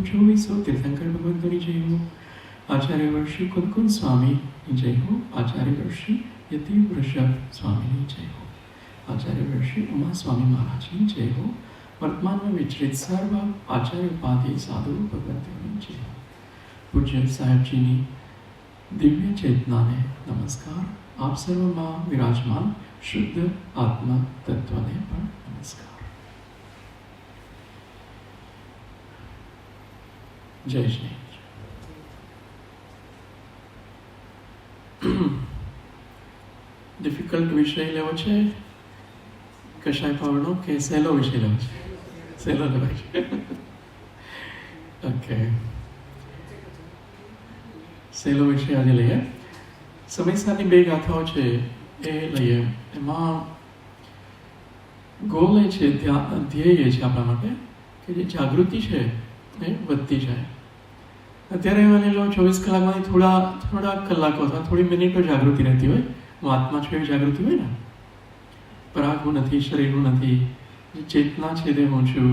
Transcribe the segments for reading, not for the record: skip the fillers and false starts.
24 तीर्थंकर भगवंतोनी जय हो। आचार्य वर्षी कुंदकुंद स्वामी जय हो। आचार्य वर्षी यति वृषभ स्वामी जय हो। आचार्य वर्षी उमा स्वामी महाराज की जय हो। वर्तमान में विचरित सर्व आचार्य उपाधि साधु भगवंतोनी जय हो। पूज्य साहेब जी ने दिव्य चेतना ने नमस्कार। आप सर्व मां विराजमान शुद्ध आत्मा तत्व ने पर नमस्कार। जय श्री डिफिकल्ट विषय लेवो छे कशाय पावनो के सहेलो विषय लेवो छे? सहेलो लेवाय छे। ओके, सहेलो विषय आज लईए। समय साथी बे गाथाओ छे ए लईए। एमां गोल ए छे, ध्येय छे आपणा माटे के जे जागृति छे ए વધતી જાય। અત્યારે મને જો 24 કલાકમાંથી થોડા કલાકો અથવા થોડી મિનિટો જાગૃતિ રહેતી હોય, હું આત્મા છું એવી જાગૃતિ હોય ને, પરાગ હું નથી, શરીર હું નથી, જે ચેતના છે તે હું છું,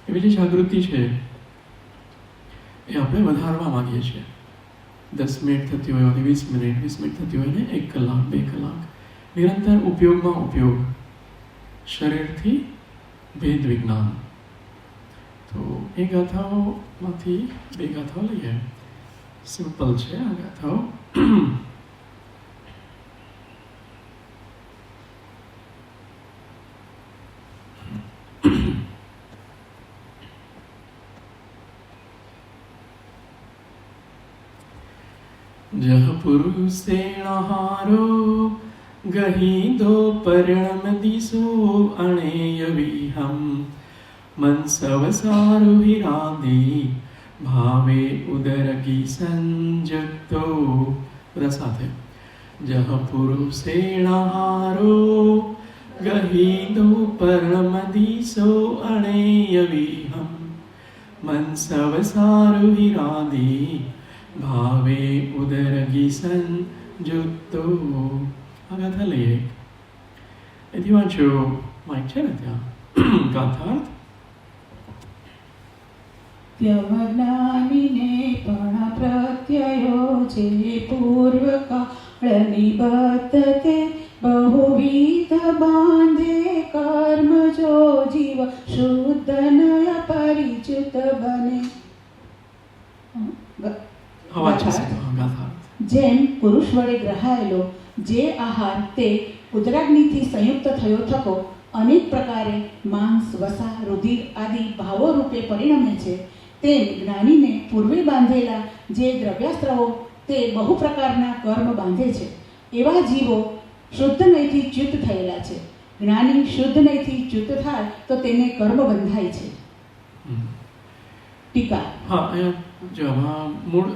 એવી જે જાગૃતિ છે એ આપણે વધારવા માંગીએ છીએ। 10 મિનિટ થતી હોય, 20 મિનિટ, 20 મિનિટ થતી હોય ને 1 કલાક, 2 કલાક નિરંતર ઉપયોગમાં ઉપયોગ, શરીરથી ભેદ વિજ્ઞાન। तो ये गाथाओं बे गाथाओं लईए। सिंपल है आ गाथाओं। जह पुरुषेण हारो गही दो परिणम दिसो अणेय विहम मन सवसारु हिरादे भावे उदर की संयुक्तो। બધા સાથે જહ પુરુષેણ હારો ગહીદો પરમ દિસો અણેય વિહમ મન સવસારુ હિરાદે ભાવે ઉદર કી સંયુક્તો। આ ગાથા લઈએ। એથી વાંચો માઇક છે ને ત્યાં ગાથાર્થ। ત્યવજ્ઞાનીને પણ પ્રત્યયો છે પૂર્વકાળ નિબદ્ધ તે બહુવિધ બાંધે કર્મ જો જીવ શુદ્ધ નય પરિચિત બને। જેમ પુરુષ વડે ગ્રહાયેલો જે આહાર તે ઉદરાગ્નિથી સંયુક્ત થયો થકો અનેક પ્રકારે માંસ, વસા, રુધિર આદિ ભાવો રૂપે પરિણમે છે, તેમ જ્ઞાનીને પૂર્વે બાંધેલા જે દ્રવ્યાસ્ત્રવો તે બહુ પ્રકારના કર્મ બાંધે છે। એવા જીવો શુદ્ધ નયથી ચ્યુત થયેલા છે। જ્ઞાની શુદ્ધ નયથી ચ્યુત થાય તો તેને કર્મ બંધાય છે। ટીકા। हाँ, जो मूળ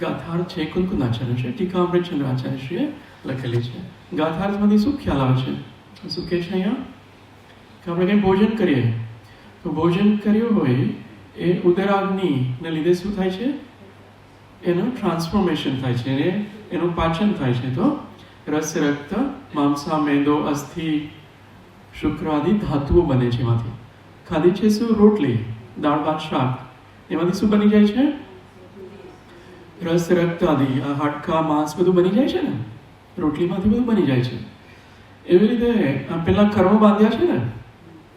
ગાથાર્થ છે કુંદકુંદાચાર્ય છે। ટીકા અમૃતચંદ્ર આચાર્યશ્રીએ લખેલી છે। ગાથાર્થમાંથી શું ખ્યાલ આવે છે? શું કહે છે અહીંયા કે આપણે કંઈ ભોજન કરીએ તો ભોજન કર્યું હોય એ ઉદરાગ્નિને લીધે શું થાય છે? એનું ટ્રાન્સફોર્મેશન થાય છે, એનું પાચન થાય છે। તો રસ, રક્ત, માંસા, મેદો, અસ્થિ, શુક્ર આદિ ધાતુઓ બને છે। એમાંથી ખાધી છે શું? રોટલી, દાળ, ભાત, શાક, એમાંથી શું બની જાય છે? રસ, રક્ત આદિ, હાડકા, માંસ બધું બની જાય છે ને, રોટલીમાંથી બધું બની જાય છે। એવી રીતે પેલા કર્મ બાંધ્યા છે ને,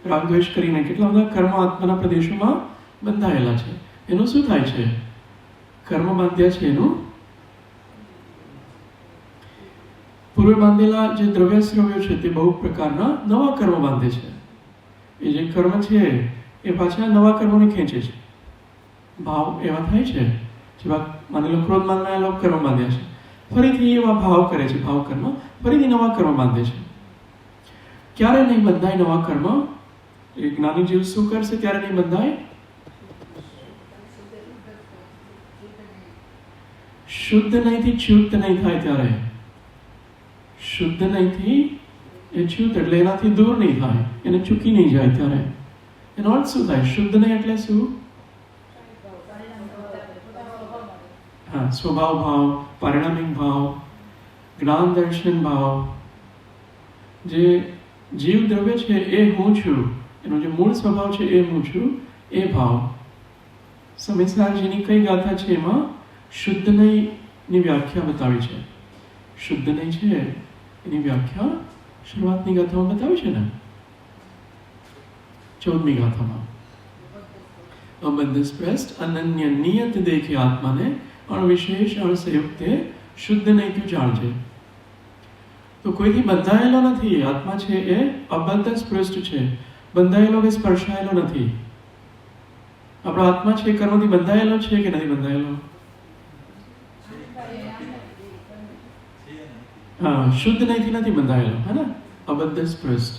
રાગદ્વેષ કરીને કેટલા બધા કર્મ આત્માના પ્રદેશોમાં બંધાયેલા છે। એનું શું થાય છે? કર્મ બાંધ્યા છે એનું પૂર્વે બાંધેલા જે દ્રવ્યાશ્રવ્યો છે તે બહુ પ્રકારના નવા કર્મ બાંધે છે। એ જે કર્મ છે એ પાછા નવા કર્મોને ખેંચે છે। ભાવ એવા થાય છે, જેવા માની લો ક્રોધમાનના લોક કર્મ બાંધ્યા છે, ફરીથી એવા ભાવ કરે છે, ભાવ કર્મ ફરીથી નવા કર્મ બાંધે છે। ક્યારે નહીં બંધાય નવા કર્મ? એ જ્ઞાની જીવ શું કરશે ત્યારે નહીં બંધાય? શુદ્ધ નહીંથી ચ્યુત નહીં થાય ત્યારે। શુદ્ધ નહીંથી એ ચ્યુત એટલે એનાથી દૂર નહીં થાય, એને ચૂકી નહીં જાય ત્યારે। એનો અર્થ શું થાય? શુદ્ધ નહીં એટલે શું? હા, સ્વભાવ ભાવ, પારિણામિક ભાવ, જ્ઞાન દર્શન ભાવ, જે જીવ દ્રવ્ય છે એ હું છું, એનો જે મૂળ સ્વભાવ છે એ હું છું, એ ભાવ સમેસારજીની કઈ ગાથા છે એમાં શુદ્ધ નહીંની વ્યાખ્યા બતાવી છે. શુદ્ધ નહીં છે એની વ્યાખ્યા શરૂઆતની ગાથામાં બતાવી છે ને, 14મી ગાથામાં. અબદ્ધ સ્પષ્ટ અનન્ય નિયત દેખે આત્માને અણવિશેષ અણસંયુક્તે શુદ્ધ નહીં તું જાણજે. તો કોઈથી બંધાયેલો નથી. આત્મા છે એ અબદ્ધ સ્પૃષ્ટ છે, બંધાયેલો કે સ્પર્શાયેલો નથી. આપણો આત્મા છે કર્મથી બંધાયેલો છે કે નથી બંધાયેલો? હા, શુદ્ધ નહીંથી નથી બંધાયેલો, હે ને? અબદ્ધ સ્પૃષ્ટ,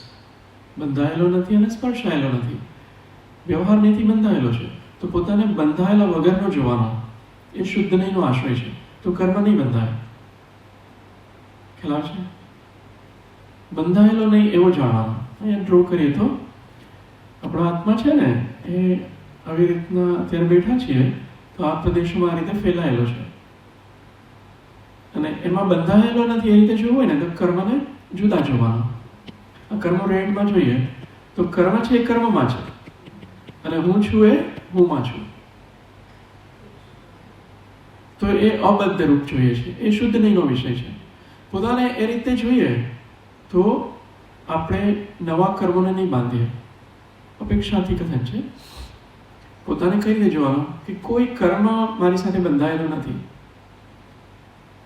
બંધાયેલો નથી અને સ્પર્શાયેલો નથી, વ્યવહાર નહીંથી બંધાયેલો છે. તો પોતાને બંધાયેલા વગરનો જોવાનો એ શુદ્ધ નહીંનો આશ્રય છે. તો કર્મ નહીં બંધાય. ખ્યાલ આવે છે? બંધાયેલો નહીં એવો જાણવાનો. અહીંયા ડ્રો કરીએ તો આપણો આત્મા છે ને એ આવી રીતના અત્યારે બેઠા છીએ તો આ પ્રદેશોમાં આ રીતે ફેલાયેલો છે અને એમાં બંધાયેલો નથી. એ રીતે જોવું હોય ને તો કર્મને જુદા જોવાનો. આ કર્મ રેન્ટમાં જોઈએ તો કર્મ છે એ કર્મમાં છે અને હું છું એ હુંમાં છું. તો એ અબદ્ધ રૂપ જોઈએ છે, એ શુદ્ધ નહીંનો વિષય છે. પોતાને એ રીતે જોઈએ તો આપણે નવા કર્મોને નહીં બાંધીએ. અપેક્ષાથી કથન છે. પોતાને કઈ રીતે જોવાનું કે કોઈ કર્મ મારી સાથે બંધાયેલો નથી,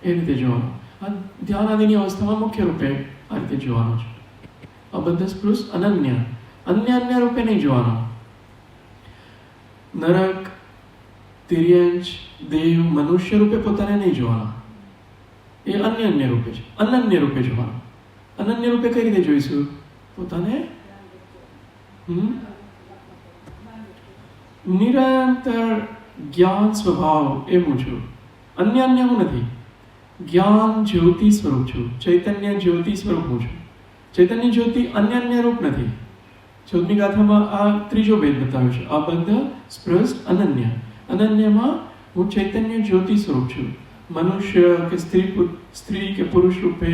એ રીતે જોવાનું. આ ધ્યાન આદિની અવસ્થામાં મુખ્ય રૂપે આ રીતે જોવાનું છે. અબદ્ધ સ્પૃશ અનન્ય, અન્ય રૂપે નહીં જોવાનો. નરક, તિર્યંચ, દેવ, મનુષ્ય રૂપે પોતાને નહીં જોવાના. એ અન્ય રૂપે છે. અનન્ય રૂપે જોવાનું. અનન્ય રૂપે કઈ રીતે જોઈશું? પોતાને નિરંતર જ્ઞાન સ્વભાવ એ હું છું. અન્ય હું નથી. જ્ઞાન જ્યોતિ સ્વરૂપ છું. ચૈતન્ય જ્યોતિ સ્વરૂપ હું છું. ચૈતન્ય જ્યોતિ અન્ય રૂપ નથી. 14મી ગાથામાં આ ત્રીજો ભેદ બતાવ્યો છે. અબદ્ધ સ્પૃષ્ટ અનન્ય. અનન્યમાં હું ચૈતન્ય જ્યોતિ સ્વરૂપ છું. મનુષ્ય કે સ્ત્રી કે પુરુષ રૂપે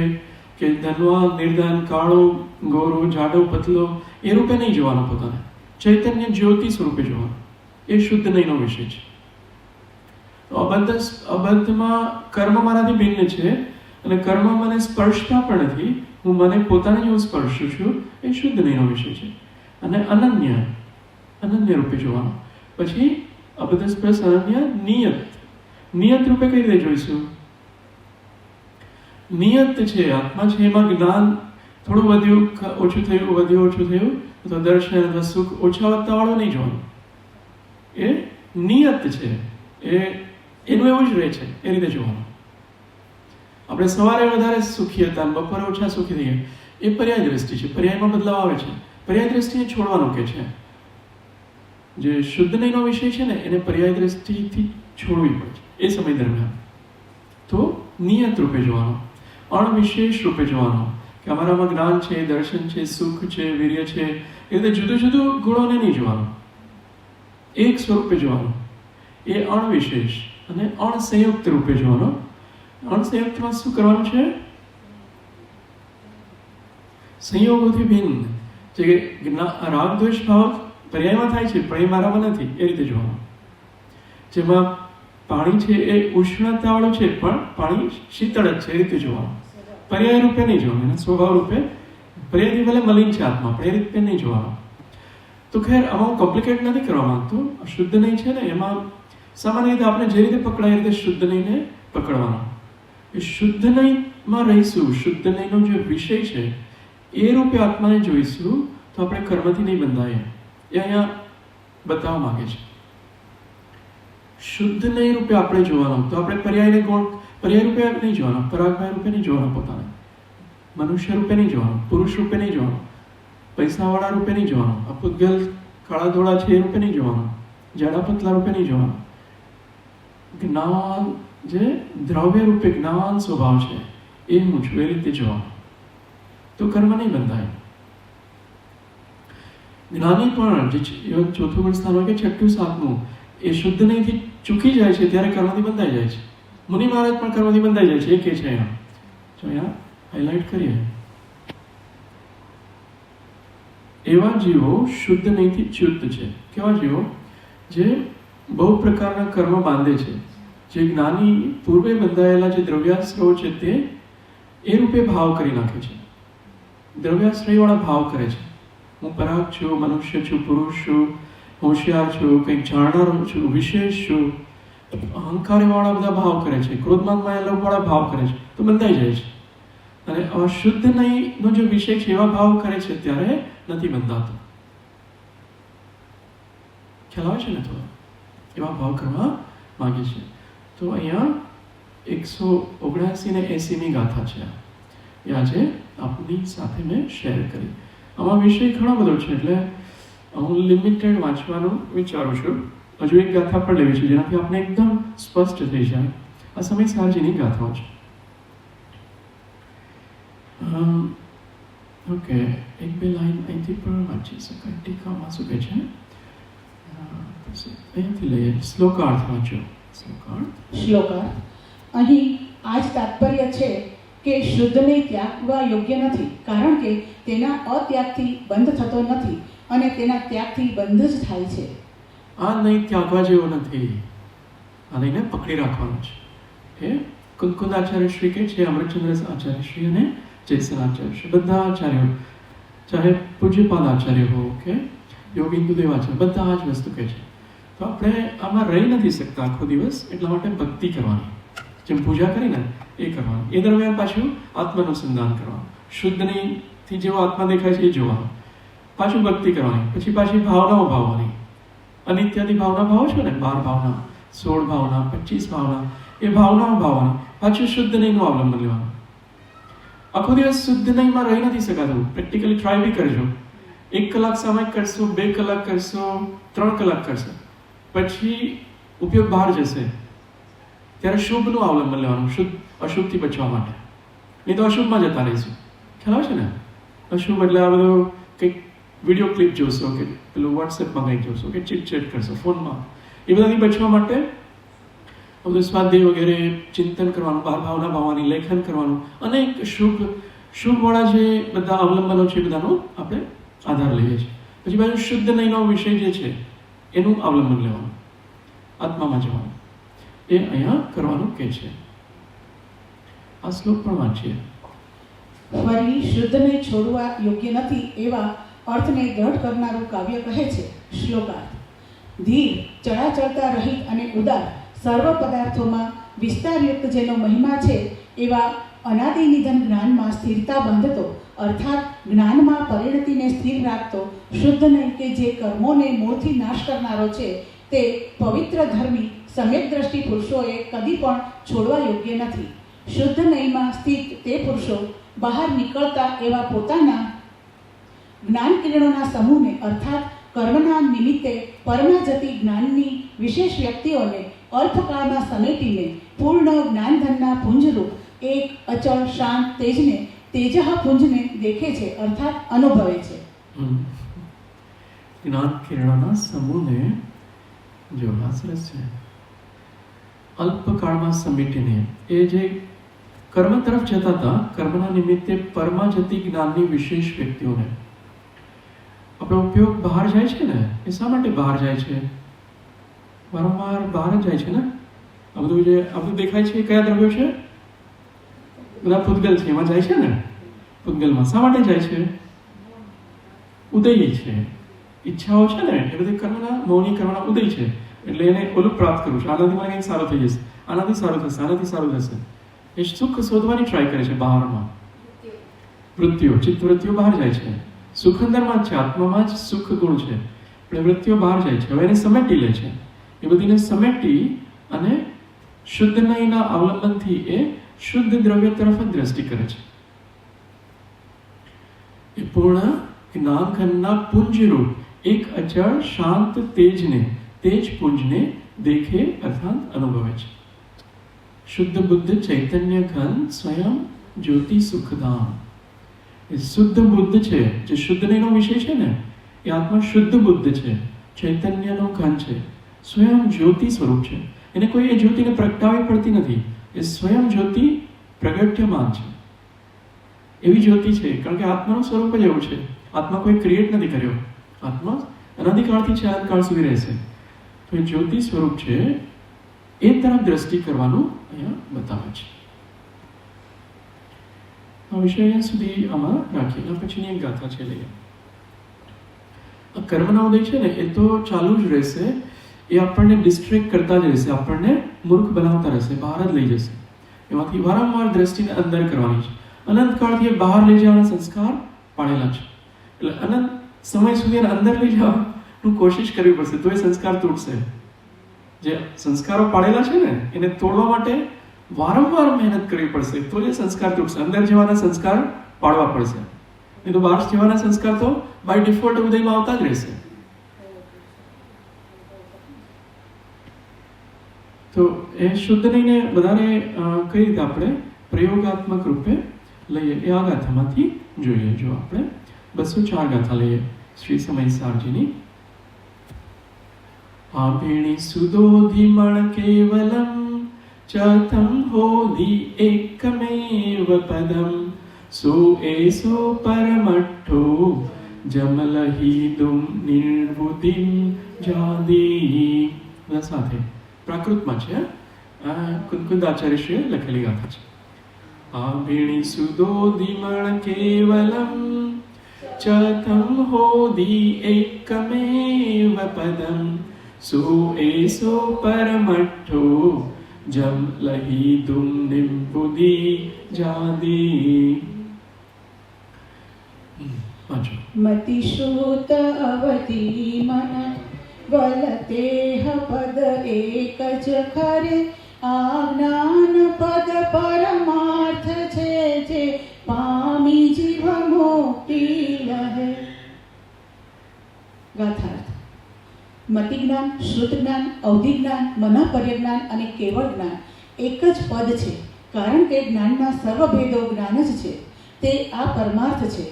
કે ધનવાન નિર્ધન, કાળો ગોરો, જાડો પતલો એ રૂપે નહીં જોવાનો. પોતાને ચૈતન્ય જ્યોતિ સ્વરૂપે જોવાનો. એ શુદ્ધ નહીંનો વિષય છે. અબદ્ધમાં કર્મ મારાથી ભિન્ન છે અને કર્મ મને સ્પર્શતા પણ નથી. હું મને પોતાને હું સ્પર્શું છું. એ શુદ્ધ નહીંનો વિષય છે. અને અનન્ય રૂપે જોવાનો. પછી અબદ્ધ સ્પર્શ અનન્ય નિયત રૂપે કઈ રીતે જોઈશું? નિયત છે, આત્મા છે, એમાં જ્ઞાન થોડું વધ્યું ઓછું થયું, વધ્યું ઓછું થયું, તો દર્શન અથવા સુખ ઓછા વધતા વાળું નહીં જોવાનું. એ નિયત છે, એનું એવું જ રહે છે, એ રીતે જોવાનું. આપણે સવારે વધારે સુખી હતા અને બપોરે ઓછા સુખી થઈ ગયા, એ પર્યાય દ્રષ્ટિ છે. પર્યાયમાં બદલાવ આવે છે. પર્યાય દ્રષ્ટિને છોડવાનું કે છે. જે શુદ્ધ નહીંનો વિષય છે ને એને પર્યાય દ્રષ્ટિથી છોડવી પડે છે એ સમય દરમિયાન. તો નિયત રૂપે જોવાનો, અણવિશેષ રૂપે જોવાનો કે અમારામાં જ્ઞાન છે, દર્શન છે, સુખ છે, વીર્ય છે, એ રીતે જુદું જુદું ગુણોને નહીં જોવાનું. એક સ્વરૂપે જોવાનું. એ અણવિશેષ અને અણસંયુક્ત રૂપે જોવાનો. અણસંયુક્તમાં શું કરવાનું છે? સંયોગોથી ભિન્ન. જે રાગ દ્વેષ ભાવ પર્યાયમાં થાય છે પણ એ મારામાં નથી, એ રીતે જોવાનું. જેમાં પાણી છે એ ઉષ્ણતાવાળું છે પણ પાણી શીતળ જ છે, એ રીતે જોવાનું. પર્યાય રૂપે નહીં જોવાનું. એના સ્વભાવ રૂપે પર્યાયથી ભલે મલિન છે આત્મા, પણ એ રીતે નહીં જોવાનું. તો ખેર આમાં હું કોમ્પ્લિકેટ નથી કરવા માંગતો. શુદ્ધ નહીં છે ને એમાં સામાન્ય રીતે આપણે જે રીતે પકડાય એ રીતે શુદ્ધ નહીંને પકડવાનો. એ શુદ્ધ નહીંમાં રહીશું. શુદ્ધ નહીંનો જે વિષય છે એ રૂપે આત્માને જોઈશું તો આપણે કર્મથી નહીં બંધાઈએ. એ અહીંયા બતાવવા માંગે છે. શુદ્ધ નહીં રૂપે આપણે જોવાનું તો આપણે પર્યાય રૂપે નહીં જોવાનો, પરાગભાઈ રૂપે નહીં જોવાનો, પોતાને મનુષ્ય રૂપે નહીં જોવાનું, પુરુષ રૂપે નહીં જોવાનું, પૈસાવાળા રૂપે નહીં જોવાનું, આ પૂતગલ કાળા ધોળા છે એ રૂપે નહીં જોવાનું, જાડા પતલા રૂપે નહીં જોવાનું. જ્ઞાન જે દ્રવ્ય રૂપે જ્ઞાન સ્વભાવ છે એ હું છું, એ રીતે જોવાનું. તો કર્મ નહીં બંધાય. જ્ઞાની પણ જે ચોથું ગુણ સ્થાન હોય કે છઠ્ઠું સાતમું એ શુદ્ધ નહીંથી ચૂકી જાય છે ત્યારે કર્મથી બંધાઈ જાય છે. મુનિ મહારાજ પણ કર્મથી બંધાઈ જાય છે. એ કે છે અહીંયા, તો અહીંયા હાઇલાઇટ કરીએ. એવા જીવો શુદ્ધ નહીંથી ચ્યુત છે. કેવા જીવો? જે બહુ પ્રકારના કર્મ બાંધે છે. જે જ્ઞાની પૂર્વે બંધાયેલા જે દ્રવ્યાશ્રયો છે તે એ રૂપે ભાવ કરી નાખે છે. દ્રવ્યાશ્રયવાળા ભાવ કરે છે. હું પરાગ છું, મનુષ્ય છું, પુરુષ છું, હોશિયાર છું, કંઈક જાણનારો છું, વિશેષ છું, અહંકારવાળા બધા ભાવ કરે છે, ક્રોધમાન માયાલોભવાળા ભાવ કરે છે, તો બંધાઈ જાય છે. અને અશુદ્ધ નહીંનો જે વિષય છે એવા ભાવ કરે છે ત્યારે નથી બંધાતો. ખ્યાલ આવે છે ને? તો એવા ભાવ કરવા માંગે છે. તો અહીંયા 179 ને 80મી ગાથા છે. એ આજે આપની સાથે મેં શેર કરી. આમાં વિષય ઘણો બધો છે એટલે હું લિમિટેડ વાંચવાનું વિચારું છું. હજુ એક ગાથા પણ લેવી છે જેનાથી આપણે એકદમ સ્પષ્ટ થઈ જાય. આ સમય સારજીની ગાથાઓ છે. ઓકે, એક બે લાઈન અહીંથી પણ વાંચી શકાય. ટીકામાં શું કહે છે અહીંયાથી લઈએ. શ્લોકાર્થ વાંચો. શ્લોકાર્થ. અહીં આ જ તાત્પર્ય છે કે શુદ્ધને ત્યાગવા યોગ્ય નથી, કારણ કે તેના અત્યાગથી બંધ થતો નથી અને તેના ત્યાગથી બંધ જ થાય છે. આ નહીં ત્યાગવા જેવો નથી, આ નહીંને પકડી રાખવાનું છે. એ કુંકુદ આચાર્ય શ્રી કે છે, અમૃતચંદ્ર આચાર્ય શ્રી અને જયસન આચાર્ય શ્રી, બધા આચાર્યો, ચાહે પૂજ્યપાદ આચાર્ય હો કે યોગિંદુ દેવાચાર્ય, બધા આ જ વસ્તુ કહે છે. તો આપણે આમાં રહી નથી શકતા આખો દિવસ, એટલા માટે ભક્તિ કરવાની. જેમ પૂજા કરીને એ કરવાનું. એ દરમિયાન પાછું આત્માનુસંધાન કરવાનું. શુદ્ધ નહીંથી જેવો આત્મા દેખાય છે એ જોવાનું. પાછું ભક્તિ કરવાની. પછી પાછી ભાવનાઓ ભાવવાની. અનિત્યાદી ભાવના ભાવો છો ને, 12 ભાવના, 16 ભાવના, 25 ભાવના, એ ભાવનાઓ ભાવવાની. પાછું શુદ્ધ નહીંનું અવલંબન લેવાનું. આખો દિવસ શુદ્ધ નહીંમાં રહી નથી શકાતું. પ્રેક્ટિકલી ટ્રાય બી કરજો. 1 કલાક સામાયિક કરશો, 2 કલાક કરશો, 3 કલાક કરશો, પછી ઉપયોગ બહાર જશે ત્યારે શુભનું અવલંબન લેવાનું, શુદ્ધ અશુભથી બચવા માટે. નહીં તો અશુભમાં જતા રહીશું. ખ્યાલ આવે છે ને? અશુભ એટલે આ બધું કંઈક વિડીયો ક્લિપ જોશો કે પેલું વોટ્સએપમાં કંઈક જોશો કે ચીટ કરશો ફોનમાં. એ બધાથી બચવા માટે બધું સ્વાધ્યાય વગેરે ચિંતન કરવાનું, બહાર ભાવના ભાવવાની, લેખન કરવાનું, અનેક શુભવાળા જે બધા અવલંબનો છે એ બધાનો આપણે આધાર લઈએ છીએ. પછી બાજુ શુદ્ધ નહીંનો વિષય જે છે એનું અવલંબન લેવાનું, આત્મામાં જવાનું. એ અહીંયા કરવાનું કે છે. આ શ્લોક પણ વાંચીએ. ફરી શુદ્ધને છોડવા યોગ્ય નથી એવા અર્થને દ્રઢ કરનારું કાવ્ય કહે છે. શ્લોકાર્થ. ધીર, ચળાચળતા રહિત અને ઉદાર, સર્વ પદાર્થોમાં વિસ્તારયુક્ત જેનો મહિમા છે એવા અનાદિ નિધન જ્ઞાનમાં સ્થિરતા બાંધતો, અર્થાત જ્ઞાનમાં પરિણતિને સ્થિર રાખતો શુદ્ધ નહીં કે જે કર્મોને મૂળથી નાશ કરનારો છે તે પવિત્ર ધર્મી સમ્યક દ્રષ્ટિ પુરુષોએ કદી પણ છોડવા યોગ્ય નથી. શુદ્ધ નહીંમાં સ્થિત તે પુરુષો બહાર નીકળતા એવા પોતાના જ્ઞાન કિરણોના સમૂહને અર્થાત કર્મના નિમિત્તે પરમાં જતી જ્ઞાનની વિશેષ વ્યક્તિઓને અલ્પકાળમાં સમેટીને પૂર્ણ જ્ઞાનધનના પુંજરૂપ એક અચળ શાંત તેજને તેજઃ પુંજને દેખે છે, અર્થાત અનુભવે છે. જ્ઞાન કિરણોના સમૂહને જો સરસ છે. અલ્પકાળમાં સમેટીને એ જે કર્મ તરફ જતા હતા, કર્મના નિમિત્તે પરમાં જતી જ્ઞાનની વિશેષ વ્યક્તિઓને. આપણો ઉપયોગ બહાર જાય છે ને, એ શા માટે બહાર જાય છે? વારંવાર બહાર જ જાય છે ને. આ બધું જે આપણું દેખાય છે એ કયા દ્રવ્યો છે? બધા પૂતગલ છે, એમાં જાય છે ને. પૂતગલમાં શા માટે જાય છે? ઉદય છે, ઈચ્છાઓ છે ને, એ બધી કર્મના મૌની કર્મના ઉદય છે. એટલે એને ઓલું પ્રાપ્ત કરવું છે. આનાથી મને કંઈક સારું થઈ જશે, આનાથી સારું થશે, આનાથી સારું થશે. એ સુખ શોધવાની ટ્રાય કરે છે બહારમાં. વૃત્તિઓ, ચિત્તવૃત્તિઓ બહાર જાય છે. સુખ અંદરમાં જ છે, આત્મામાં જ સુખ ગુણ છે, પણ વૃત્તિઓ બહાર જાય છે. હવે એને સમેટી લે છે. એ બધીને સમેટી અને શુદ્ધ નહીંના અવલંબનથી એ શુદ્ધ દ્રવ્ય તરફ જ દ્રષ્ટિ કરે છે. એ પૂર્ણ જ્ઞાનઘનના પુંજરૂપ એક અચળ શાંત તેજને, તેજ પુંજને દેખે અર્થાત અનુભવે છે. શુદ્ધ બુદ્ધ ચૈતન્ય ઘન સ્વયં જ્યોતિ સુખધામ. એ શુદ્ધ બુદ્ધ છે, જે શુદ્ધ નહીંનો વિષય છે ને, એ આત્મા શુદ્ધ બુદ્ધ છે, ચૈતન્યનો ઘન છે, સ્વયં જ્યોતિ સ્વરૂપ છે. એને કોઈ એ જ્યોતિને પ્રગટાવી પડતી નથી. એ સ્વયં જ્યોતિ પ્રગટ્યમાન છે. એવી જ્યોતિ છે, કારણ કે આત્માનું સ્વરૂપ જ એવું છે. આત્મા કોઈ ક્રિએટ નથી કર્યો. આત્મા અનાદિકાળથી છે, અનંતકાળ સુધી રહેશે. તો એ જ્યોતિ સ્વરૂપ છે એ તરફ દ્રષ્ટિ કરવાનું અહીંયા બતાવે છે. આ વિષય અહીંયા સુધી આમાં રાખીએ. એના પછીની એક ગાથા છે, લઈએ. આ કર્મના ઉદય છે ને એ તો ચાલુ જ રહેશે, એ આપણને ડિસ્ટ્રેક્ટ કરતા જ રહેશે, આપણને મૂર્ખ બનાવતા રહેશે, બહાર જ લઈ જશે. એમાંથી વારંવાર દ્રષ્ટિને અંદર કરવાની છે. અનંત કાળથી બહાર લઈ જવાના સંસ્કાર પાડેલા છે, એટલે અનંત સમય સુધી અંદર લઈ જવાનું કોશિશ કરવી પડશે, તો એ સંસ્કાર તૂટશે. જે સંસ્કારો પાડેલા છે ને એને તોડવા માટે વારંવાર મહેનત કરવી પડશે, તો એ સંસ્કાર તૂટશે. અંદર જવાના સંસ્કાર પાડવા પડશે, નહીં તો બહાર જવાના સંસ્કાર તો બાય ડિફોલ્ટ ઉદયમાં આવતા જ રહેશે. તો એ શુદ્ધ નહીંને વધારે કઈ રીતે આપણે પ્રયોગાત્મક રૂપે લઈએ એ આ ગાથામાંથી જોઈએ. જો આપણે 204 ગાથા લઈએ શ્રી સમયસારજીની. આભેણી સુદોધિમણ કેવલમ ચતમ હોધિ એકમેવ પદમ સો એસો પરમઠ્ઠો જમલહિદુમ નિર્વુધિમ જાદી. બધા સાથે પ્રાકૃતમાં છે, કુંદાચાર્યશ્રીએ લખેલી ગાથા છે. આભેણી સુદોધિમણ કેવલમ ચતમ હોધિ એકમેવ પદમ સો એસો પરમઠ્ઠો જમલહિદુમ નિર્વુધિ જાદી. મતિશ્રુત અવતી મન વલતેહ પદ એક જ ખરે આ જ્ઞાન પદ પરમાર્થ છે જે પામી જીવ મુક્તિ લહે. ગાથાર્થ. મતિ જ્ઞાન, શ્રુત જ્ઞાન, અવધિ જ્ઞાન, મનઃપર્યજ્ઞાન અને કેવળ જ્ઞાન એક જ પદ છે, કારણ કે જ્ઞાનના સર્વભેદો જ્ઞાન જ છે. તે આ પરમાર્થ છે.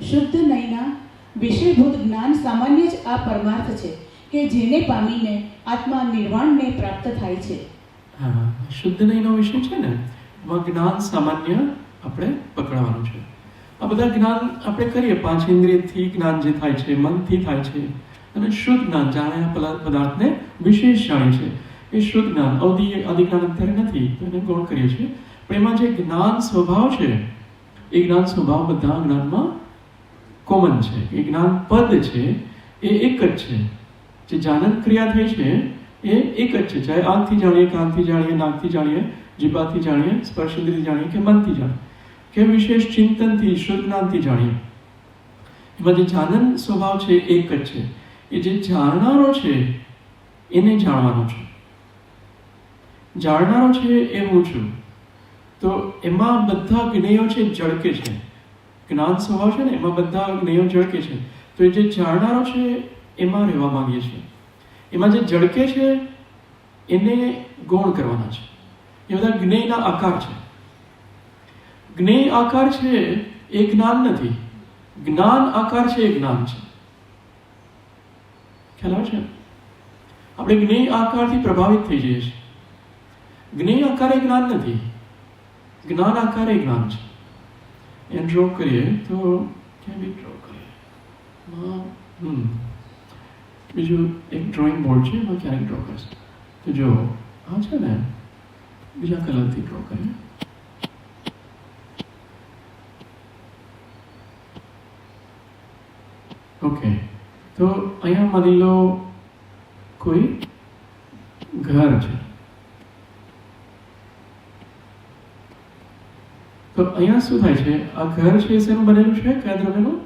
શુદ્ધ નયના વિષયભૂત જ્ઞાન સામાન્ય જ આ પરમાર્થ છે કે જેને પામીને આત્મા નિર્વાણને પ્રાપ્ત થાય છે. હા, શુદ્ધ નયનો વિષય છે ને, એમાં જ્ઞાન સામાન્ય આપણે પકડવાનું છે. આ બધા જ્ઞાન આપણે કરીએ, 5 ઇન્દ્રિયથી જ્ઞાન જે થાય છે, મનથી થાય છે, અને શુદ્ધ જ્ઞાન જાણે પદાર્થને વિશેષ જાણે છે, એ શુદ્ધ જ્ઞાન. અવધિ આદિ જ્ઞાન અત્યારે નથી તો એને ગૌણ કરીએ છીએ, પણ એમાં જે જ્ઞાન સ્વભાવ છે એ જ્ઞાન સ્વભાવ બધા જ્ઞાનમાં કોમન છે. એ જ્ઞાન પદ છે એ એક જ છે. જે જાનન ક્રિયા થઈ છે એ એક જ છે, ચાહે આંખથી જાણીએ, કાનથી જાણીએ, નાકથી જાણીએ, જીભાથી જાણીએ, સ્પર્શ ઇન્દ્રિયથી જાણીએ કે મનથી જાણીએ કે વિશેષ ચિંતનથી શુદ્ધ જ્ઞાનથી જાણીએ, એમાં જે જાનન સ્વભાવ છે એક જ છે. એ જે જાણનારો છે એને જાણવાનો છે. જાણનારો છે એ હું છું. તો એમાં બધા જ્ઞેયો છે જળકે છે. જ્ઞાન સ્વભાવ છે ને એમાં બધા જ્ઞેયો જળકે છે. તો એ જે જાણનારો છે એમાં રહેવા માંગીએ છીએ. એમાં જે જળકે છે એને ગૌણ કરવાના છે. એ બધા જ્ઞેયના આકાર છે. જ્ઞેય આકાર છે એ જ્ઞાન નથી, જ્ઞાન આકાર છે એ જ્ઞાન છે. ખ્યાલ આવે છે? આપણે જ્ઞેય આકારથી પ્રભાવિત થઈ જઈએ છીએ. જ્ઞેય આકાર એ જ્ઞાન નથી, જ્ઞાન આકાર એ જ્ઞાન છે. એ ડ્રો કરીએ તો ક્યાં બી ડ્રો કરીએ. બીજું એક ડ્રોઈંગ બોર્ડ છે, એમાં ક્યારેક ડ્રો કરશે. તો જો આ છે ને, બીજા કલરથી ડ્રો કરીએ. ઓકે, તો અહીંયા માની લો કોઈ ઘર છે. તો અહીંયા શું થાય છે? આ ઘર છે શેનું બનેલું છે? કયા દ્રવ્યનું?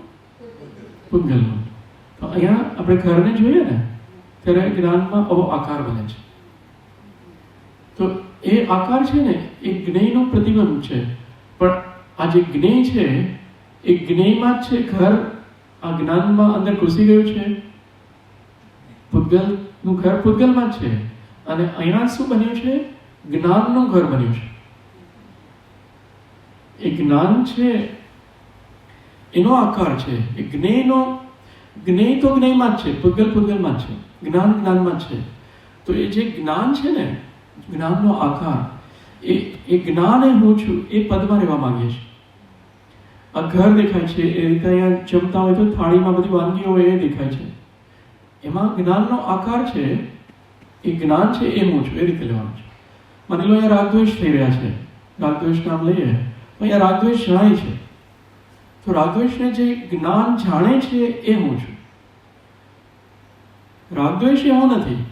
પૂતગલનું. તો અહીંયા આપણે ઘરને જોઈએ ને ત્યારે જ્ઞાનમાં આવો આકાર બને છે. તો એ આકાર છે ને એ જ્ઞેયનો પ્રતિબંધ છે. પણ આ જે જ્ઞેય છે એ જ્ઞેયમાં જ છે ઘર. આ જ્ઞાનમાં અંદર ઘૂસી ગયું છે. પૂતગલનું ઘર પૂતગલમાં જ છે, અને અહીંયા શું બન્યું છે? જ્ઞાનનું ઘર બન્યું છે. એ જ્ઞાન છે એનો આકાર છે. એ જ્ઞેયનો, જ્ઞેય તો જ્ઞેયમાં જ છે, પૂતગલ પૂતગલમાં જ છે, જ્ઞાન જ્ઞાનમાં જ છે. તો એ જે જ્ઞાન છે ને, જ્ઞાનનો આકાર, એ જ્ઞાન એ હું છું એ પદમાં રહેવા માંગીએ છીએ. આ ઘર દેખાય છે એ રીતે અહીંયા જમતા હોય તો થાળીમાં બધી વાનગીઓ હોય એ દેખાય છે. એમાં જ્ઞાનનો આકાર છે એ જ્ઞાન છે એ હું છું, એ રીતે લેવાનું છે. માની લો અહીંયા રાગદ્વેષ થઈ રહ્યા છે, રાગદ્વેષ નામ લઈએ તો અહીંયા રાગદ્વેષ જણાય છે, તો રાગદ્વેષને જે જ્ઞાન જાણે છે એ હું છું. રાગદ્વેષ એ હું નથી,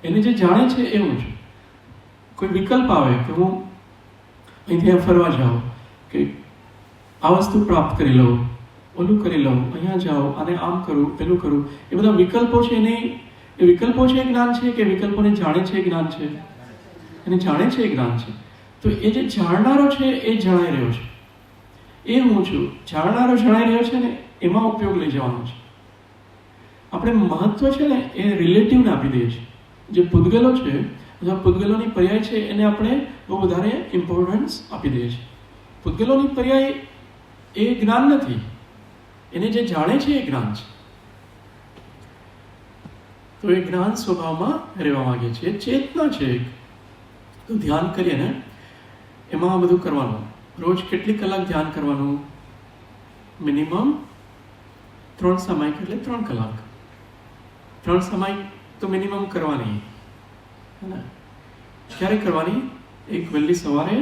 એને જે જાણે છે એ હું છું. કોઈ વિકલ્પ આવે કે હું અહીંથી ફરવા જાઉં, કે આ વસ્તુ પ્રાપ્ત કરી લઉં, ઓલું કરી લઉં, અહીંયા જાઓ, આને આમ કરું, પેલું કરું, એ બધા વિકલ્પો છે. એ વિકલ્પો છે એ જ્ઞાન છે કે વિકલ્પોને જાણે છે એ જ્ઞાન છે? એને જાણે છે એ જ્ઞાન છે. તો એ જે જાણનારો છે એ જણાઈ રહ્યો છે, એ હું છું. જાણનારો જણાઈ રહ્યો છે ને એમાં ઉપયોગ લઈ જવાનો છે. આપણે મહત્વ છે ને એ રિલેટિવને આપી દઈએ છીએ. જે પૂતગલો છે અથવા પૂતગલોની પર્યાય છે એને આપણે બહુ વધારે ઇમ્પોર્ટન્સ આપી દઈએ છીએ. પૂતગલોની પર્યાય એ જ્ઞાન નથી, એને જે જાણે છે એ જ્ઞાન છે. તો એ જ્ઞાન સ્વભાવમાં રહેવા માંગે છે. ચેતના છે. તો ધ્યાન કરીએ ને એમાં બધું કરવાનું. રોજ કેટલી કલાક ધ્યાન કરવાનું? મિનિમમ 3 સામાયિક એટલે 3 કલાક. 3 સામાયિક તો મિનિમમ કરવાની. હે ને? ક્યારે કરવાની? એક વહેલી સવારે,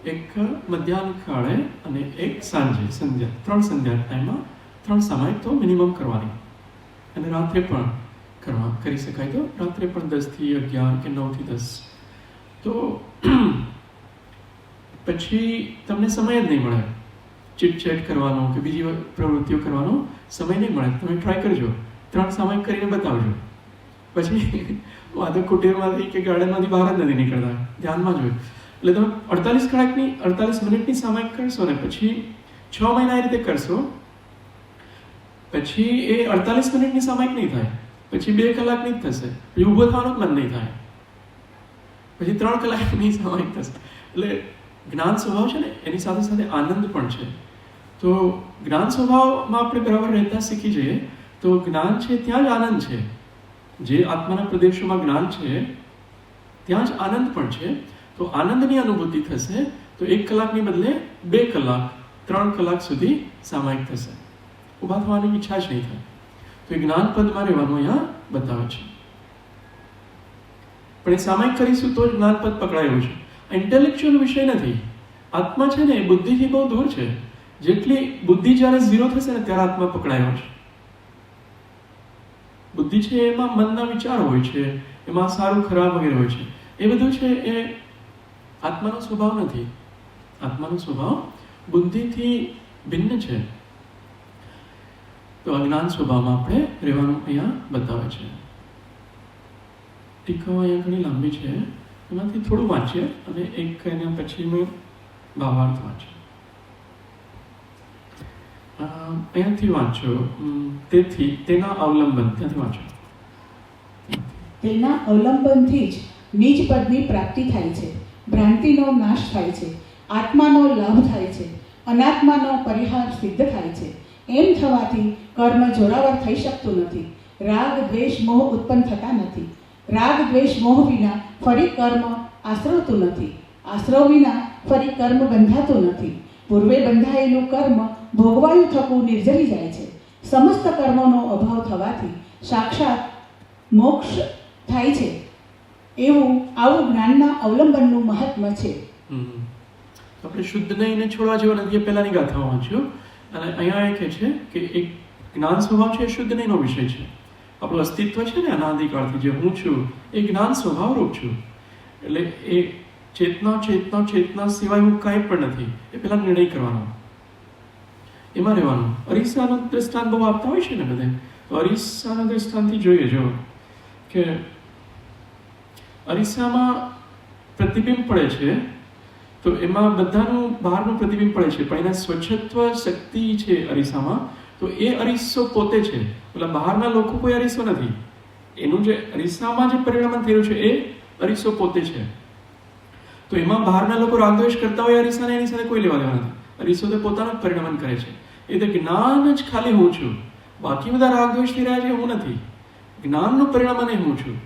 એક મધ્યાહન કાળે અને એક સાંજે, સંધ્યા. 3 સંધ્યા ટાઈમમાં 3 સામાયિક તો મિનિમમ કરવાની. અને રાત્રે પણ કરી શકાય તો રાત્રે પણ 10 થી 11 કે 9 થી 10. તો પછી તમને સમય જ નહીં મળે ચીટચેટ કરવાનો કે બીજી પ્રવૃત્તિઓ કરવાનો સમય નહીં મળે. તમે ટ્રાય કરજો, 3 સામાયિક કરીને બતાવજો. પછી વાદક કુટીરમાંથી કે ગાર્ડનમાંથી બહાર જ નથી નીકળતા, ધ્યાનમાં જ હોય. એટલે તમે 48 મિનિટની સામાયિક કરશો ને પછી 6 મહિના એ રીતે કરશો, પછી એ 48 મિનિટની સામાયિક નહીં થાય, પછી 2 કલાકની જ થશે, પછી ઊભો થવાનું જ મન નહીં થાય, પછી 3 કલાકની સામાયિક થશે. એટલે જ્ઞાન સ્વભાવ છે ને એની સાથે સાથે આનંદ પણ છે. તો જ્ઞાન સ્વભાવમાં આપણે બરાબર રહેતા શીખી જઈએ તો જ્ઞાન છે ત્યાં જ આનંદ છે. જે આત્માના પ્રદેશોમાં જ્ઞાન છે ત્યાં જ આનંદ પણ છે. તો આનંદની અનુભૂતિ થશે તો 1 કલાકની બદલે 2 કલાક 3 કલાક સુધી સામાયિક થશે. ઊભા થવાની ઈચ્છા જ નહીં થાય. તો એ જ્ઞાન પદમાં રહેવાનું અહીંયા બતાવે છે. પણ એ સામાયિક કરીશું તો જ જ્ઞાન પદ પકડાયું છે. ઇન્ટેલેક્ચ્યુઅલ વિષય નથી. આત્મા છે ને એ બુદ્ધિથી બહુ દૂર છે. જેટલી બુદ્ધિ જ્યારે 0 થશે ને ત્યારે આત્મા પકડાયો છે. બુદ્ધિ છે એમાં મનના વિચાર હોય છે, એમાં સારું ખરાબ વગેરે હોય છે. એ બધું છે એ આત્માનો સ્વભાવ નથી. આત્માનો સ્વભાવ બુદ્ધિથી ભિન્ન છે. તો અજ્ઞાન સ્વભાવમાં આપણે રહેવાનું અહીંયા બતાવે છે. ટીકાઓ અહીંયા ઘણી લાંબી છે, એમાંથી થોડું વાંચીએ અને એક એના પછીનું ભાવાર્થ વાંચીએ. અહીંયાથી વાંચો. તેથી તેના અવલંબન, ત્યાંથી વાંચો. તેના અવલંબનથી જ નિજ પદની પ્રાપ્તિ થાય છે, ભ્રાંતિનો નાશ થાય છે, આત્માનો લાભ થાય છે, અનાત્માનો પરિહાર સિદ્ધ થાય છે. એમ થવાથી કર્મ જોરાવર થઈ શકતું નથી. રાગ દ્વેષ મોહ ઉત્પન્ન થતા નથી. રાગ દ્વેષ મોહ વિના ફરી કર્મ આશ્રવતું નથી. આશ્રવ વિના ફરી કર્મ બંધાતું નથી. પૂર્વે બંધાયેલું કર્મ ભોગવાયું થકું નિર્જરી જાય છે. સમસ્ત કર્મોનો અભાવ થવાથી સાક્ષાત મોક્ષ થાય છે. આવું જ્ઞાનના અવલંબનનું મહાત્મ્ય છે. આપણે શુદ્ધ નહીંને છોડવા જેવા નથી, એ પહેલાની ગાથામાં વાંચ્યું. અને અહીંયા એ કહે છે કે એક જ્ઞાન સ્વભાવ છે એ શુદ્ધ નહીંનો વિષય છે. આપણું અસ્તિત્વ છે ને અનાદિકાળથી જે હું છું એ જ્ઞાન સ્વભાવ રૂપ છું. એટલે એ ચેતના સિવાય હું કાંઈ પણ નથી, એ પહેલા નિર્ણય કરવાનો, એમાં રહેવાનું. અરીસાનું દ્રષ્ટાંત બહુ આપતા હોય છે ને બધે. તો અરીસાના દ્રષ્ટાંતથી જોઈએ જો કે અરીસામાં પ્રતિબિંબ પડે છે તો એમાં બધાનું બહારનું પ્રતિબિંબ પડે છે, પણ એના સ્વચ્છત્વ શક્તિ છે અરીસામાં. તો એ અરીસો પોતે છે, એટલે બહારના લોકો કોઈ અરીસો નથી. એનું જે અરીસામાં જે પરિણામ થયું છે એ અરીસો પોતે છે. તો એમાં બહારના લોકો રાગદ્વેષ કરતા હોય અરીસાને, એની સાથે કોઈ લેવા દેવા નથી. અરીસો તો પોતાનું જ પરિણામ કરે છે. એ તો જ્ઞાન જ ખાલી હું છું. બાકી બધા રાગદ્વેષ થઈ રહ્યા છે હું નથી. જ્ઞાનનું પરિણામ અને હું છું.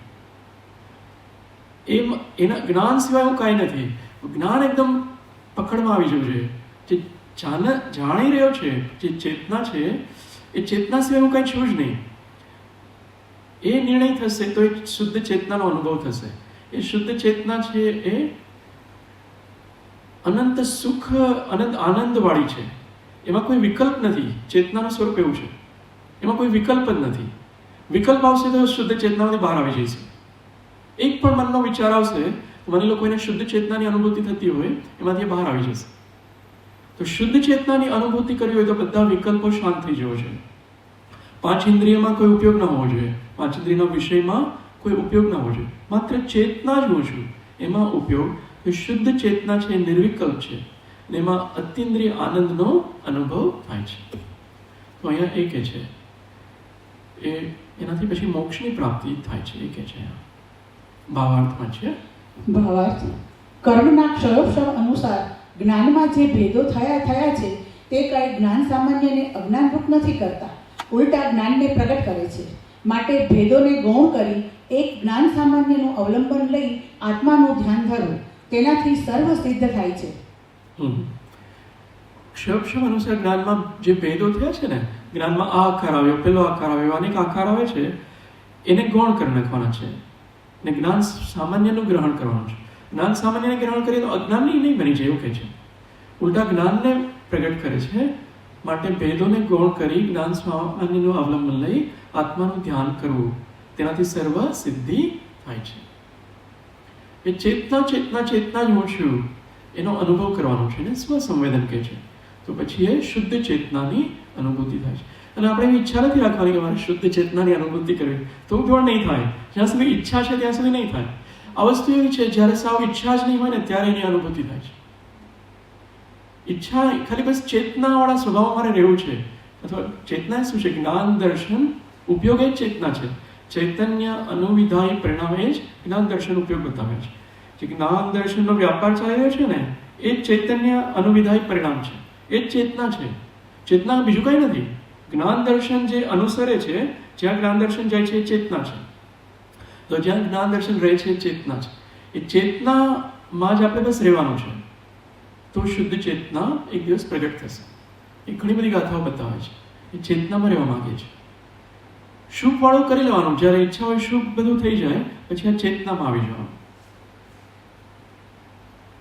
એના જ્ઞાન સિવાય હું કાંઈ નથી. જ્ઞાન એકદમ પકડમાં આવી જવું જોઈએ. જે જાણી રહ્યો છે, જે ચેતના છે, એ ચેતના સિવાય હું કાંઈ છું જ નહીં. એ નિર્ણય થશે તો એ શુદ્ધ ચેતનાનો અનુભવ થશે. એ શુદ્ધ ચેતના છે એ અનંત સુખ, અનંત આનંદવાળી છે. એમાં કોઈ વિકલ્પ નથી. ચેતનાનું સ્વરૂપ એવું છે, એમાં કોઈ વિકલ્પ જ નથી. વિકલ્પ આવશે તો શુદ્ધ ચેતનામાંથી બહાર આવી જશે. એક પણ મનનો વિચાર આવશે, માની લો કોઈને શુદ્ધ ચેતનાની અનુભૂતિ થતી હોય, એમાંથી બહાર આવી જશે. તો શુદ્ધ ચેતનાની અનુભૂતિ કરવી હોય તો બધા વિકલ્પો શાંત થઈ જવો છે. પાંચ ઇન્દ્રિયમાં કોઈ ઉપયોગ ન હોવો જોઈએ, પાંચ ઇન્દ્રિયના વિષયમાં કોઈ ઉપયોગ ન હોવો જોઈએ. માત્ર ચેતના જ હું છું, એમાં ઉપયોગ. એ શુદ્ધ ચેતના છે, નિર્વિકલ્પ છે, અને એમાં અતિન્દ્રિય આનંદનો અનુભવ થાય છે. તો અહીંયા એ કે છે એનાથી પછી મોક્ષની પ્રાપ્તિ થાય છે. એ કે છે ભાવાર્થમાં છે. ભાવાર્થ: કર્મના ક્ષયોક્ષમ અનુસાર જ્ઞાનમાં જે ભેદો થયા છે તે કઈ જ્ઞાન સામાન્યને અજ્ઞાનરૂપ નથી કરતા, ઉલટા જ્ઞાનને પ્રગટ કરે છે. માટે ભેદોને ગૌણ કરી એક જ્ઞાન સામાન્યનું અવલંબન લઈ આત્માનું ધ્યાન ધરવું, તેનાથી સર્વ સિદ્ધ થાય છે. ક્ષયોક્ષમ અનુસાર જ્ઞાનમાં જે ભેદો થયા છે ને, જ્ઞાનમાં આ આકાર આવ્યો, પેલો આકાર આવ્યો, અનેક આકાર આવે છે, એને ગૌણ કરી નાખવાના છે ને જ્ઞાન સામાન્યનું ગ્રહણ કરવાનું છે. જ્ઞાન સામાન્યને ગ્રહણ કરીએ તો અજ્ઞાનની નહીં બની જાય, એવું કહે છે. ઉલટા જ્ઞાનને પ્રગટ કરે છે. માટે ભેદોને ગૌણ કરી જ્ઞાન સામાન્યનું અવલંબન લઈ આત્માનું ધ્યાન કરવું, તેનાથી સર્વ સિદ્ધિ થાય છે. એ ચેતના ચેતના ચેતના જ હું છું એનો અનુભવ કરવાનો છે ને સ્વસંવેદન કહે છે. તો પછી એ શુદ્ધ ચેતનાની અનુભૂતિ થાય છે. અને આપણે એવી ઈચ્છા નથી રાખવાની કે મારે શુદ્ધ ચેતનાની અનુભૂતિ કરવી, તો પણ નહીં થાય. જ્યાં સુધી ઈચ્છા છે ત્યાં સુધી નહીં થાય. આ વસ્તુ એવી છે, જ્યારે સાવ ઈચ્છા જ નહીં હોય ને ત્યારે એની અનુભૂતિ થાય છે. ઈચ્છા ખાલી બસ ચેતનાવાળા સ્વભાવ મારે રહેવું છે, અથવા ચેતના શું છે? જ્ઞાન દર્શન ઉપયોગ એ જ ચેતના છે. ચૈતન્ય અનુવિધાય પરિણામે જ જ્ઞાન દર્શન ઉપયોગ બતાવે છે. જે જ્ઞાન દર્શનનો વ્યાપાર ચાલી રહ્યો છે ને, એ જ ચૈતન્ય અનુવિધાય પરિણામ છે, એ જ ચેતના છે. ચેતના બીજું કંઈ નથી. જ્ઞાન દર્શન જે અનુસરે છે, જ્યાં જ્ઞાન દર્શન જાય છે, એ ચેતના છે. તો જ્યાં જ્ઞાન દર્શન રહે છે, એ ચેતના છે. એ ચેતનામાં જ આપણે બસ રહેવાનું છે. તો શુદ્ધ ચેતના એક દિવસ પ્રગટ થશે. એ ઘણી બધી ગાથાઓ બતાવે છે. એ ચેતનામાં રહેવા માંગે છે. શુભ વાળું કરી લેવાનું, જ્યારે ઈચ્છા હોય શુભ બધું થઈ જાય પછી આ ચેતનામાં આવી જવાનું.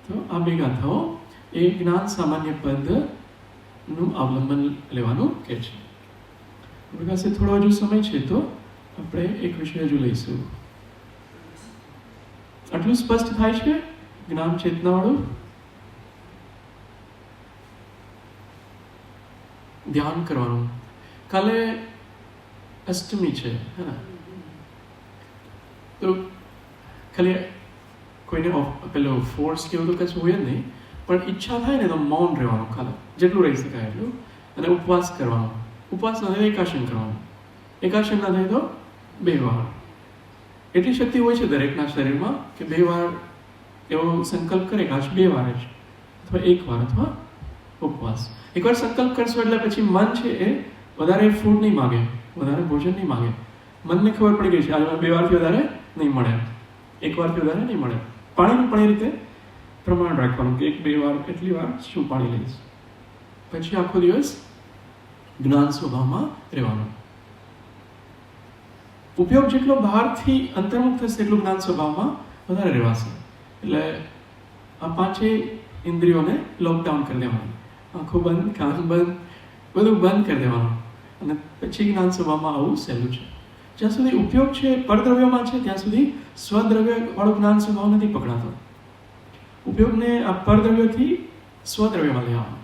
તો આ બે ગાથાઓ એ જ્ઞાન સામાન્ય પદનું અવલંબન લેવાનું કહે છે. આપણી પાસે થોડો હજુ સમય છે તો આપણે એક વિષય હજુ લઈશું. આટલું સ્પષ્ટ થાય છે જ્ઞાન ચેતનાવાળું? ધ્યાન કરવાનું. કાલે અષ્ટમી છે, હે ને? તો ખાલી કોઈને પેલો ફોર્સ કે એવું તો કશું હોય જ નહીં, પણ ઈચ્છા થાય ને તો મૌન રહેવાનું, ખાલી જેટલું રહી શકાય એટલું. અને ઉપવાસ કરવાનો. ઉપવાસ ના થાય એકાશન કરવાનું. એકાશન ના થાય તો 2 વાર. એટલી શક્તિ હોય છે દરેકના શરીરમાં કે 2 વાર એવો સંકલ્પ કરે કે આજ 2 વાર જ, અથવા 1 વાર, અથવા ઉપવાસ. એકવાર સંકલ્પ કરશો એટલે પછી મન છે એ વધારે ફૂડ નહીં માગે, વધારે ભોજન નહીં માગે. મનને ખબર પડી ગઈ છે આજે 2 વારથી વધારે નહીં મળે, 1 વારથી વધારે નહીં મળે. પાણીનું પણ એ રીતે પ્રમાણ રાખવાનું કે 1-2 વાર એટલી વાર શું પાણી લઈશ. પછી આખો દિવસ જ્ઞાન સ્વભાવમાં રહેવાનું. ઉપયોગ જેટલો બહારથી અંતર્મુખ થશે એટલું જ્ઞાન સ્વભાવમાં વધારે રહેવાશે. એટલે આ 5 ઇન્દ્રિયોને લોકડાઉન કરી દેવાનું. આંખો બંધ, કાન બંધ, બધું બંધ કરી દેવાનું. અને પછી જ્ઞાન સ્વભાવમાં આવું સહેલું છે. જ્યાં સુધી ઉપયોગ છે પરદ્રવ્યમાં છે ત્યાં સુધી સ્વદ્રવ્યવાળું જ્ઞાન સ્વભાવ નથી પકડાતો. ઉપયોગને આ પરદ્રવ્યથી સ્વદ્રવ્યમાં લેવાનું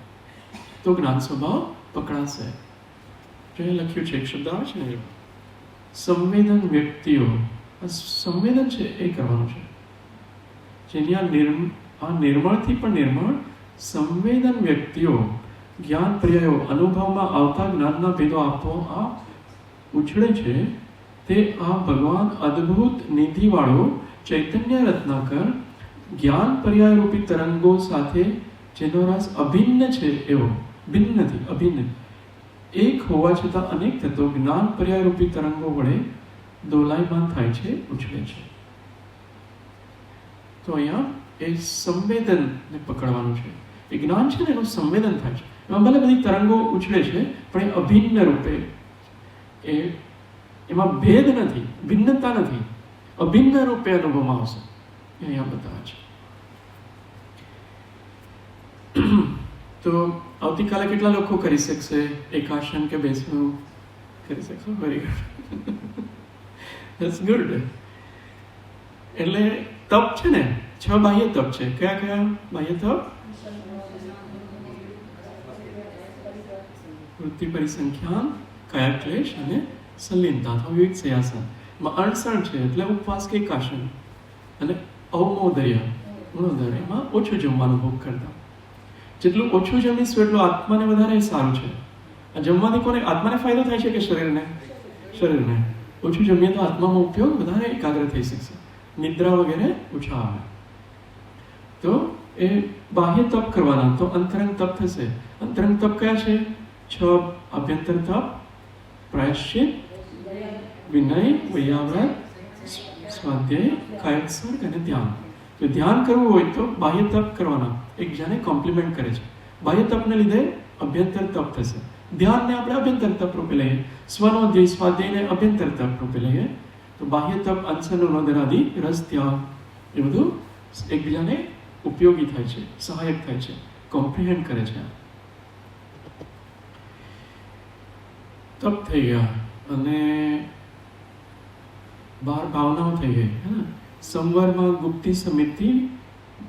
તો જ્ઞાન સ્વભાવ પકડાશે. જો એ લખ્યું છે, એક શબ્દ આવે છે ને, સંવેદન વ્યક્તિઓ. આ સંવેદન છે એ કરવાનું છે. જેની આ નિર્મળથી પણ નિર્મળ સંવેદન વ્યક્તિઓ જ્ઞાન પર્યાયો અનુભવમાં આવતા જ્ઞાનના ભેદો આપોઆપ ઉછળે છે. તે આ ભગવાન અદ્ભુત નિધિવાળો ચૈતન્ય રત્નાકર જ્ઞાન પર્યાય રૂપી તરંગો સાથે જેનો રસ અભિન્ન છે, એવો ભિન્ન નથી, અભિન્ન, એક હોવા છતાં અનેક થતો જ્ઞાન પર્યાય રૂપી તરંગો વડે દોલાયમાન થાય છે, ઉછળે છે. તો અહીંયા એ સંવેદનને પકડવાનું છે. એ જ્ઞાન છે ને એનું સંવેદન થાય છે. એમાં ભલે બધી તરંગો ઉછળે છે પણ એ અભિન્ન રૂપે, એમાં ભેદ નથી. ભિન્નતા નથી, અભિન્ન રૂપે અનુભવમાં આવશે. એ અહીંયા બતાવે છે. તો આવતીકાલે કેટલા લોકો કરી શકશે એકાસન કે બેસવું કરી શકશો? Very good, that's good. એટલે તપ છે ને, 6 બાહ્ય તપ છે. કયા કયા બાહ્ય તપ? વૃત્તિ પરિસંખ્યાન, કાયા ક્લેશ અને સંલીનતા અથવા વિવિધ સયાસન. અણસણ છે એટલે ઉપવાસ કે એકાસન, અને અવમોદર્ય ગુણોદર્યમાં ઓછું જમવાનું ભોગ કરતા. જેટલું ઓછું જમીશું એટલું આત્માને વધારે સારું છે. આ જમવાથી કોને આત્માને ફાયદો થાય છે કે શરીરને? શરીરને. ઓછું જમીએ તો આત્મામાં ઉપયોગ વધારે એકાગ્ર થઈ શકશે, નિદ્રા વગેરે ઓછા આવે. તો એ બાહ્ય તપ કરવાના, તો અંતરંગ તપ થશે. અંતરંગ તપ કયા છે? 6 આભ્યંતર તપ, પ્રાયશ્ચિત, વિનય, વૈયાવ્રત, સ્વાધ્યાય, કાયોત્સર્ગ અને ધ્યાન. જો ધ્યાન કરવું હોય તો બાહ્ય તપ કરવાના, એકબીજાને કોમ્પ્લિમેન્ટ કરે છે. બાહ્ય તપને લીધે અભ્યંતર તપ થશે. ધ્યાનને આપણે અભ્યંતર તપ રૂપે લઈએ, સ્વનો અધ્યાય સ્વાધ્યાયને અભ્યંતર તપ રૂપે લઈએ. તો બાહ્ય તપ અંસન ઉનોદરાદિ, રસ ત્યાગ, એ બધું એકબીજાને ઉપયોગી થાય છે, સહાયક થાય છે, કોમ્પ્રિહેન્ડ કરે છે. તપ થઈ ગયા અને 12 ભાવનાઓ થઈ ગઈ. સંવરમાં ગુપ્તિ સમિતિ,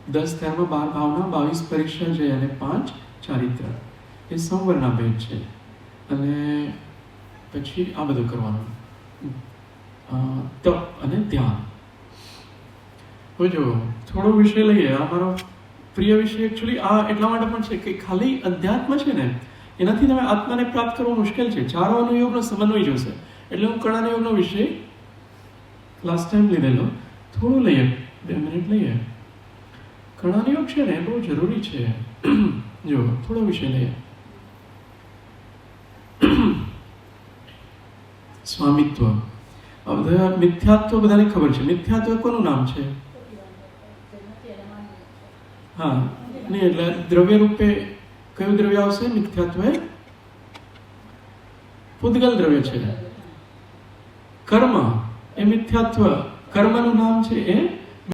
10 ધર્મ, 12 ભાવના, 22 પરીક્ષા છે અને 5 ચારિત્ર. એ સંવરના ભેદ છે. અને પછી આ બધું કરવાનું, તપ અને ધ્યાન. હવે જો થોડો વિષય લઈએ, આ મારો પ્રિય વિષય એકચ્યુઅલી આ એટલા માટે પણ છે કે ખાલી અધ્યાત્મ છે ને એનાથી તમે આત્માને પ્રાપ્ત કરવું મુશ્કેલ છે. 4 અનુયોગનો સમન્વય જોશે. એટલે હું કર્ણાનુયોગનો વિષય લાસ્ટ ટાઈમ લીધેલો, થોડું લઈએ, 2 મિનિટ લઈએ. કર્ણાનુયોગ છે ને બહુ જરૂરી છે. જો થોડો વિષય લઈએ. સ્વામિત્વ. બધા મિથ્યાત્વ બધાને ખબર છે. મિથ્યાત્વ કોનું નામ છે? હા, નહીં એટલે દ્રવ્ય રૂપે કયું દ્રવ્ય આવશે? મિથ્યાત્વ એ પૂતગલ દ્રવ્ય છે. કર્મ એ મિથ્યાત્વ, કર્મનું નામ છે એ